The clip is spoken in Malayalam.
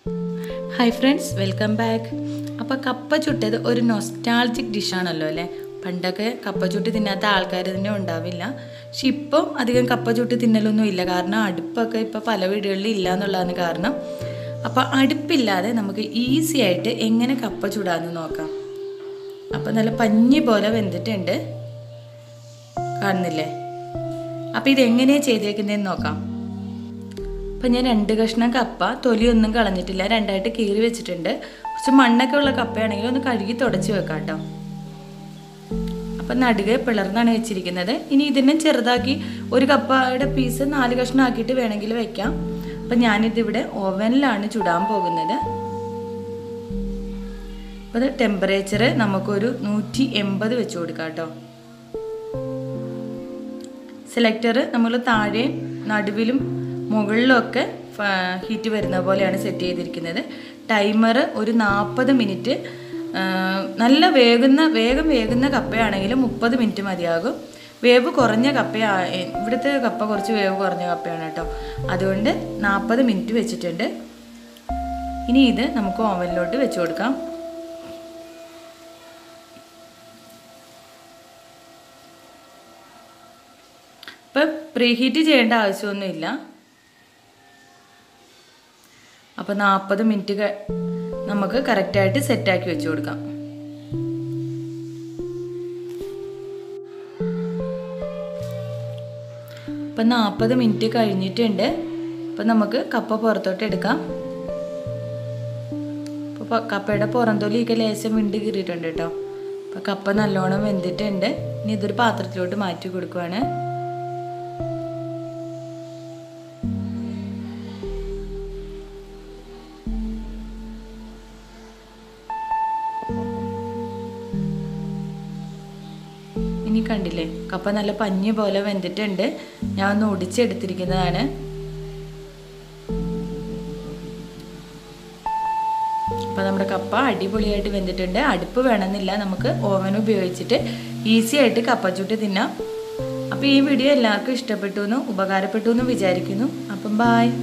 Hi friends, welcome back. അപ്പോൾ കപ്പ ചുട്ടത് ഒരു നൊസ്റ്റാൾജിക് ഡിഷാണല്ലോ അല്ലേ. പണ്ടൊക്കെ കപ്പ ചുട്ട് തിന്നാത്ത ആൾക്കാർ തന്നെ ഉണ്ടാവില്ല. പക്ഷെ ഇപ്പം അധികം കപ്പ ചുട്ട് തിന്നലൊന്നും ഇല്ല, കാരണം അടുപ്പൊക്കെ ഇപ്പോൾ പല വീടുകളിൽ ഇല്ല എന്നുള്ളതാണ് കാരണം. അപ്പോൾ അടുപ്പില്ലാതെ നമുക്ക് ഈസി ആയിട്ട് എങ്ങനെ കപ്പ ചുടാമെന്ന് നോക്കാം. അപ്പോൾ നല്ല പഞ്ഞി പോലെ വെന്തിട്ടുണ്ട്, കാണുന്നില്ലേ? അപ്പോൾ ഇതെങ്ങനെയാണ് ചെയ്തേക്കുന്നതെന്ന് നോക്കാം. അപ്പോൾ ഞാൻ 2 കഷ്ണം കപ്പ തൊലിയൊന്നും കളഞ്ഞിട്ടില്ല, രണ്ടായിട്ട് കീറി വെച്ചിട്ടുണ്ട്. കുറച്ച് മണ്ണൊക്കെ ഉള്ള കപ്പയാണെങ്കിൽ ഒന്ന് കഴുകി തുടച്ച് വെക്കാം കേട്ടോ. അപ്പം നടുകെ പിളർന്നാണ് വെച്ചിരിക്കുന്നത്. ഇനി ഇതിനെ ചെറുതാക്കി ഒരു കപ്പയുടെ പീസ് 4 കഷ്ണം ആക്കിയിട്ട് വേണമെങ്കിൽ വെക്കാം. അപ്പം ഞാനിതിവിടെ ഓവനിലാണ് ചുടാൻ പോകുന്നത്. അപ്പോൾ അത് ടെമ്പറേച്ചർ നമുക്കൊരു 180 വെച്ച് കൊടുക്കാം കേട്ടോ. സെലക്ടർ നമ്മൾ താഴെ നടുവിലും മുകളിലൊക്കെ ഹീറ്റ് വരുന്ന പോലെയാണ് സെറ്റ് ചെയ്തിരിക്കുന്നത്. ടൈമർ ഒരു 40 മിനിറ്റ്. നല്ല വേഗം വേകുന്ന കപ്പയാണെങ്കിൽ 30 മിനിറ്റ് മതിയാകും. വേവ് കുറഞ്ഞ ഇവിടുത്തെ കപ്പ കുറച്ച് വേവ് കുറഞ്ഞ കപ്പയാണ് കേട്ടോ, അതുകൊണ്ട് 40 മിനിറ്റ് വെച്ചിട്ടുണ്ട്. ഇനി ഇത് നമുക്ക് ഓവനിലോട്ട് വെച്ച് കൊടുക്കാം. ഇപ്പം പ്രീഹീറ്റ് ചെയ്യേണ്ട ആവശ്യമൊന്നുമില്ല. അപ്പോൾ 40 മിനിറ്റ് നമുക്ക് കറക്റ്റായിട്ട് സെറ്റാക്കി വെച്ച് കൊടുക്കാം. അപ്പം 40 മിനിറ്റ് കഴിഞ്ഞിട്ടുണ്ട്. അപ്പം നമുക്ക് കപ്പ പുറത്തോട്ട് എടുക്കാം. അപ്പോൾ കപ്പയുടെ പുറംതൊലിയൊക്കെ ലേശം വിണ്ട് കീറിയിട്ടുണ്ട് കേട്ടോ. അപ്പോൾ കപ്പ നല്ലോണം വെന്തിട്ടുണ്ട്. ഇനി ഇതൊരു പാത്രത്തിലോട്ട് മാറ്റി കൊടുക്കുവാണ്. ഇനി കണ്ടില്ലേ, കപ്പ നല്ല പഞ്ഞി പോലെ വെന്തിട്ടുണ്ട്. ഞാൻ ഒന്ന് ഒടിച്ചെടുത്തിരിക്കുന്നതാണ്. അപ്പോൾ നമ്മുടെ കപ്പ അടിപൊളിയായിട്ട് വെന്തിട്ടുണ്ട്. അടുപ്പ് വേണമെന്നില്ല, നമുക്ക് ഓവൻ ഉപയോഗിച്ചിട്ട് ഈസി ആയിട്ട് കപ്പ ചുട്ട് തിന്നാം. അപ്പോൾ ഈ വീഡിയോ എല്ലാവർക്കും ഇഷ്ടപ്പെട്ടു എന്നും ഉപകാരപ്പെട്ടു എന്നും വിചാരിക്കുന്നു. അപ്പം ബായ്.